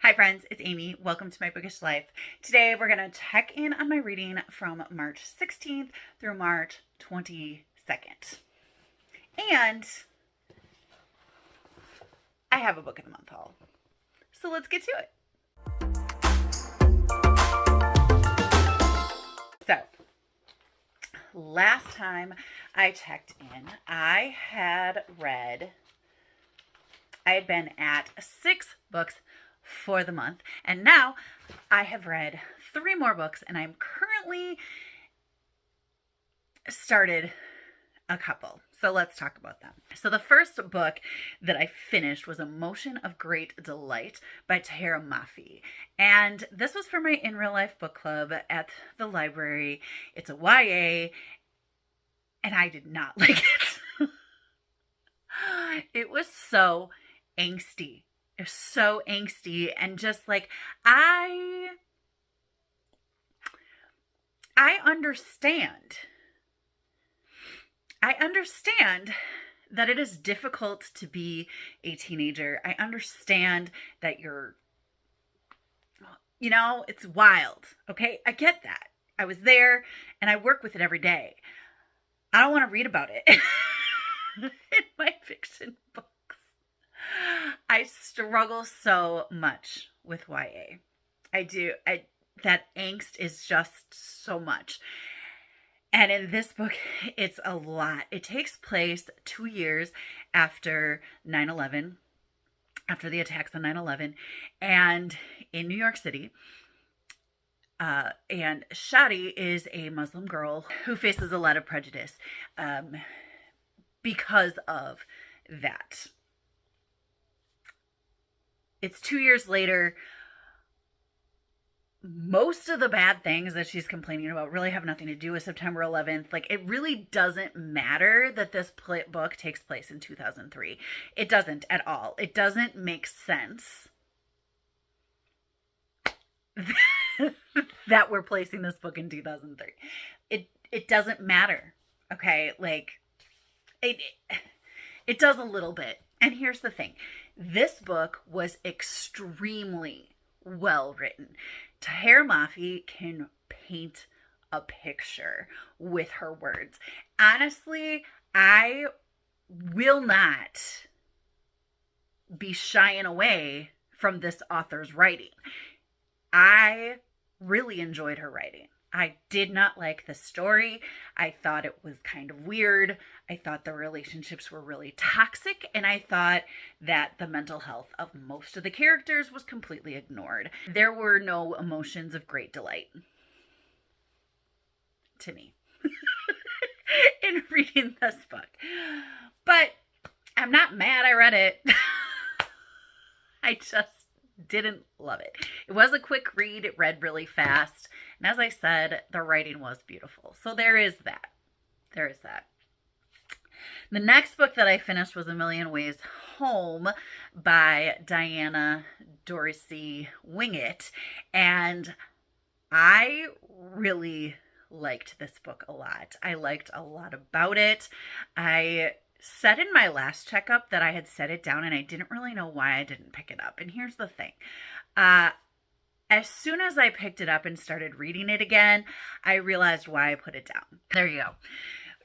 Hi friends, it's Amy. Welcome to my bookish life. Today we're going to check in on my reading from March 16th through March 22nd. And I have a book of the month haul. So let's get to it. So, last time I checked in, I had been at 6 books for the month, and now I have read 3 more books, and I'm currently started a couple. So let's talk about them. So the first book that I finished was Emotion of Great Delight by Tahereh Mafi. And this was for my in real life book club at the library. It's a YA, and I did not like it. It was so angsty. It was so angsty, and just like I understand. I understand that it is difficult to be a teenager. I understand that it's wild. Okay? I get that. I was there and I work with it every day. I don't want to read about it in my fiction books. I struggle so much with YA. I do. That angst is just so much. And in this book, it's a lot. It takes place 2 years after 9/11, after the attacks on 9/11, and in New York City. And Shadi is a Muslim girl who faces a lot of prejudice because of that. It's 2 years later. Most of the bad things that she's complaining about really have nothing to do with September 11th. Like, it really doesn't matter that this book takes place in 2003. It doesn't at all. It doesn't make sense that we're placing this book in 2003. It doesn't matter. Okay? Like, it does a little bit. And here's the thing. This book was extremely well written. Tahereh Mafi can paint a picture with her words. Honestly, I will not be shying away from this author's writing. I really enjoyed her writing. I did not like the story. I thought it was kind of weird. I thought the relationships were really toxic, and I thought that the mental health of most of the characters was completely ignored. There were no emotions of great delight to me in reading this book. But I'm not mad I read it. I just didn't love it. It was a quick read. It read really fast. And as I said, the writing was beautiful. So there is that. There is that. The next book that I finished was A Million Ways Home by Diana Dorisi Winget. And I really liked this book a lot. I liked a lot about it. I said in my last checkup that I had set it down, and I didn't really know why I didn't pick it up. And here's the thing. As soon as I picked it up and started reading it again, I realized why I put it down. There you go.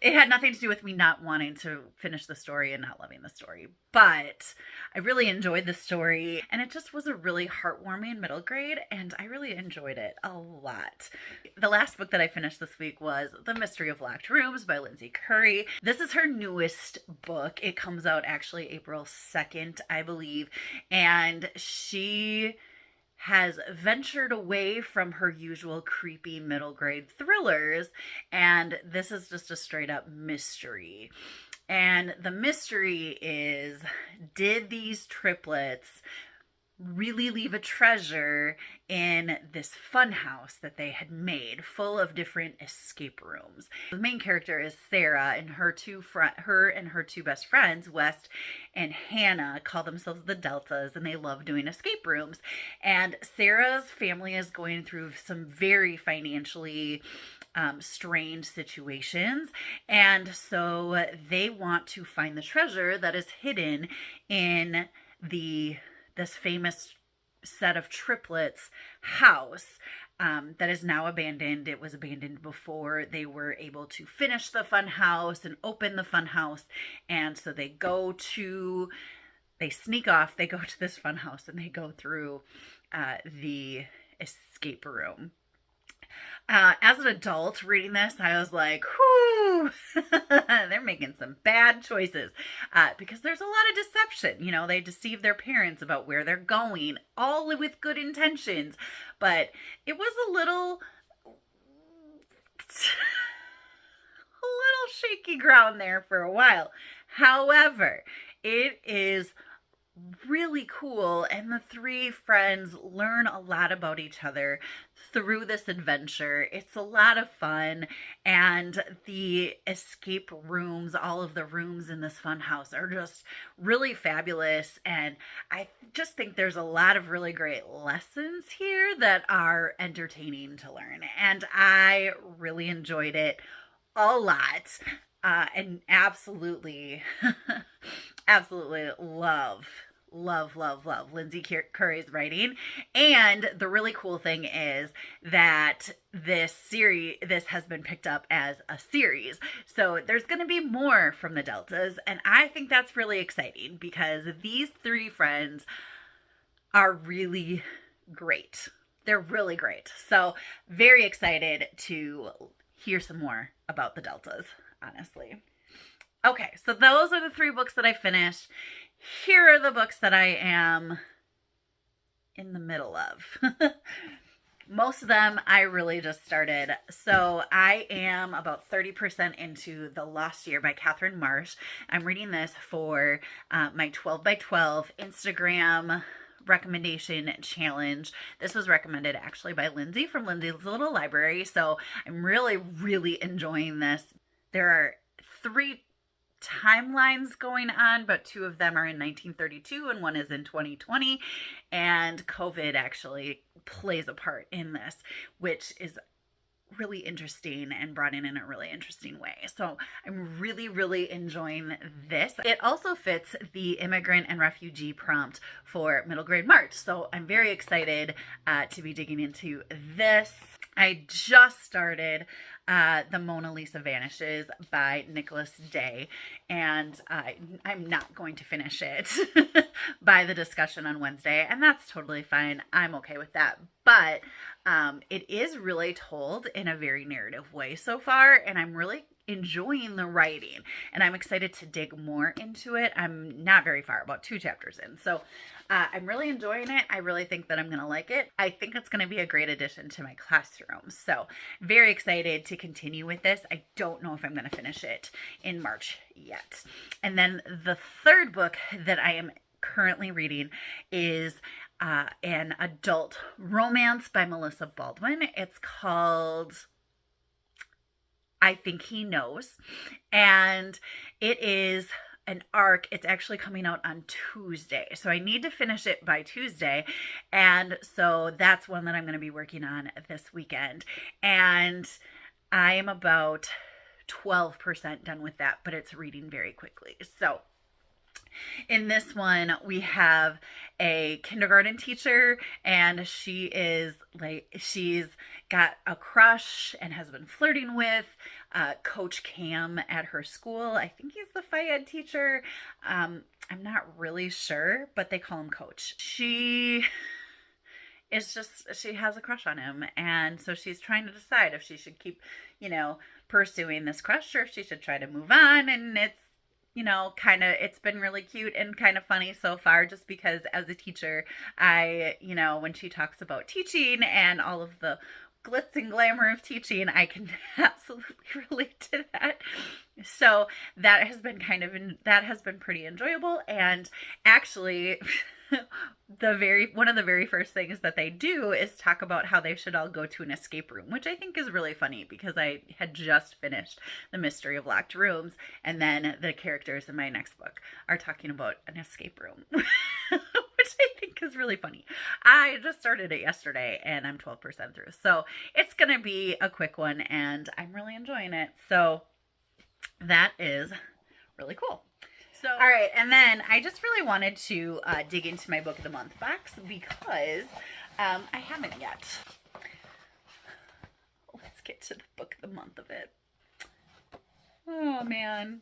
It had nothing to do with me not wanting to finish the story and not loving the story, but I really enjoyed the story, and it just was a really heartwarming middle grade, and I really enjoyed it a lot. The last book that I finished this week was The Mystery of Locked Rooms by Lindsey Currie. This is her newest book. It comes out actually April 2nd, I believe, and she has ventured away from her usual creepy middle grade thrillers, and this is just a straight up mystery. And the mystery is, did these triplets really leave a treasure in this fun house that they had made full of different escape rooms? The main character is Sarah, and her two best friends, West and Hannah, call themselves the Deltas, and they love doing escape rooms. And Sarah's family is going through some very financially strange situations, and so they want to find the treasure that is hidden in this famous set of triplets house that is now abandoned. It was abandoned before they were able to finish the fun house and open the fun house. And so they sneak off, they go to this fun house, and they go through the escape room. As an adult reading this, I was like, whoo, they're making some bad choices because there's a lot of deception. You know, they deceive their parents about where they're going, all with good intentions. But it was a little shaky ground there for a while. However, it is really cool, and the three friends learn a lot about each other through this adventure. It's a lot of fun, and the escape rooms, all of the rooms in this fun house are just really fabulous, and I just think there's a lot of really great lessons here that are entertaining to learn, and I really enjoyed it a lot, and absolutely love Lindsey Currie's writing. And the really cool thing is that this has been picked up as a series. So there's going to be more from the Deltas. And I think that's really exciting because these three friends are really great. They're really great. So very excited to hear some more about the Deltas, honestly. Okay, so those are the 3 books that I finished. Here are the books that I am in the middle of. Most of them I really just started. So I am about 30% into The Lost Year by Katherine Marsh. I'm reading this for my 12 by 12 Instagram recommendation challenge. This was recommended actually by Lindsey from Lindsey's Little Library. So I'm really enjoying this. There are 3 timelines going on, but 2 of them are in 1932 and 1 is in 2020, and COVID actually plays a part in this, which is really interesting and brought in a really interesting way. So I'm really enjoying this. It also fits the immigrant and refugee prompt for middle grade March, so I'm very excited to be digging into this. I just started the Mona Lisa Vanishes by Nicholas Day, and I'm not going to finish it by the discussion on Wednesday, and that's totally fine. I'm okay with that, but it is really told in a very narrative way so far, and I'm really enjoying the writing, and I'm excited to dig more into it. I'm not very far, about 2 chapters in, so I'm really enjoying it. I really think that I'm going to like it. I think it's going to be a great addition to my classroom, so very excited to continue with this. I don't know if I'm going to finish it in March yet. And then the 3rd book that I am currently reading is an adult romance by Meilssa Baldwin. It's called I Think He Knows, and it is an arc. It's actually coming out on Tuesday, so I need to finish it by Tuesday, and so that's one that I'm going to be working on this weekend, and I am about 12% done with that, but it's reading very quickly. So in this one, we have a kindergarten teacher, and she's got a crush and has been flirting with Coach Cam at her school. I think he's the Phi Ed teacher. I'm not really sure, but they call him Coach. She has a crush on him, and so she's trying to decide if she should keep, pursuing this crush or if she should try to move on, and it's it's been really cute and kind of funny so far, just because as a teacher, when she talks about teaching and all of the glitz and glamour of teaching, I can absolutely relate to that. So that has been pretty enjoyable. And actually, one of the very first things that they do is talk about how they should all go to an escape room, which I think is really funny because I had just finished The Mystery of Locked Rooms, and then the characters in my next book are talking about an escape room, which I think is really funny. I just started it yesterday and I'm 12% through, so it's going to be a quick one and I'm really enjoying it. So that is really cool. So, all right, and then I just really wanted to dig into my Book of the Month box because I haven't yet. Let's get to the Book of the Month of it. Oh, man.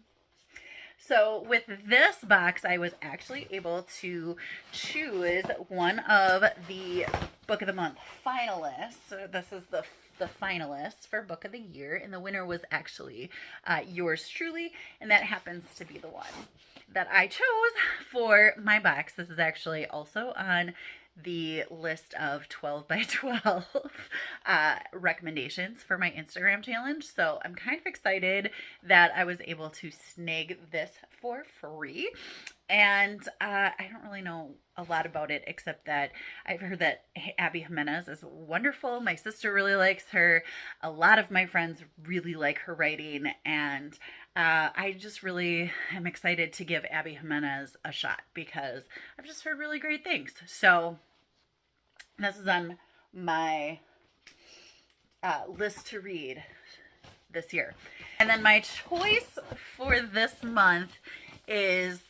So with this box, I was actually able to choose one of the Book of the Month finalists. So this is the finalists for Book of the Year, and the winner was actually yours truly, and that happens to be the one that I chose for my box. This is actually also on the list of 12 by 12 recommendations for my Instagram challenge. So I'm kind of excited that I was able to snag this for free. And I don't really know a lot about it, except that I've heard that Abby Jimenez is wonderful. My sister really likes her. A lot of my friends really like her writing. And I just really am excited to give Abby Jimenez a shot because I've just heard really great things. So this is on my list to read this year. And then my choice for this month is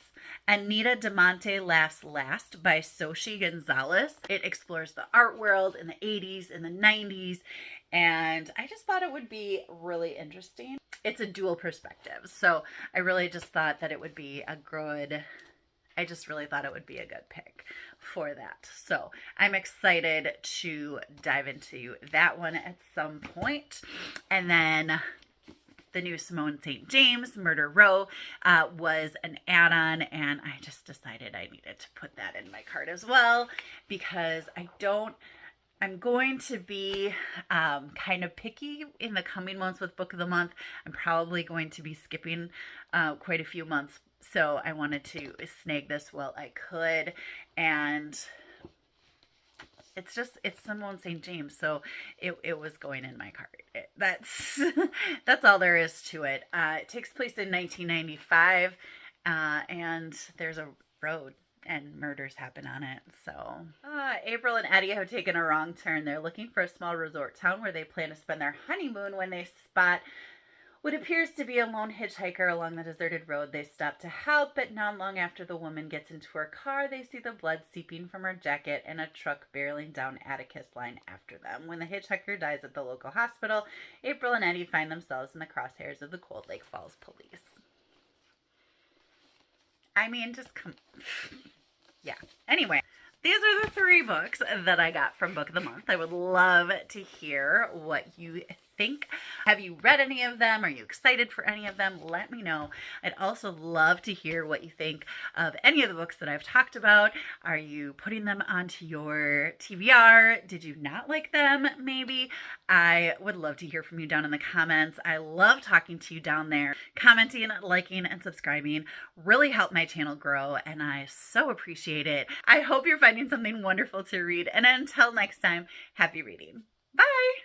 Anita Damonte Laughs Last by Xochitl Gonzalez. It explores the art world in the 80s and the 90s, and I just thought it would be really interesting. It's a dual perspective, so I really just thought that it would be a good... I just really thought it would be a good pick for that. So I'm excited to dive into that one at some point. And then the new Simone St. James, Murder Row, was an add-on, and I just decided I needed to put that in my cart as well because I'm going to be kind of picky in the coming months with Book of the Month. I'm probably going to be skipping quite a few months. So I wanted to snag this while I could, and it's Simone St. James, so it was going in my cart. That's all there is to it. It takes place in 1995, and there's a road and murders happen on it. So April and Eddie have taken a wrong turn. They're looking for a small resort town where they plan to spend their honeymoon when they spot what appears to be a lone hitchhiker along the deserted road. They stop to help, but not long after the woman gets into her car, they see the blood seeping from her jacket and a truck barreling down Atticus Line after them. When the hitchhiker dies at the local hospital, April and Eddie find themselves in the crosshairs of the Cold Lake Falls police. I mean, just come... Yeah. Anyway, these are the 3 books that I got from Book of the Month. I would love to hear what you think. Have you read any of them? Are you excited for any of them? Let me know. I'd also love to hear what you think of any of the books that I've talked about. Are you putting them onto your TBR? Did you not like them? Maybe. I would love to hear from you down in the comments. I love talking to you down there. Commenting, liking, and subscribing really help my channel grow, and I so appreciate it. I hope you're finding something wonderful to read, and until next time, happy reading. Bye!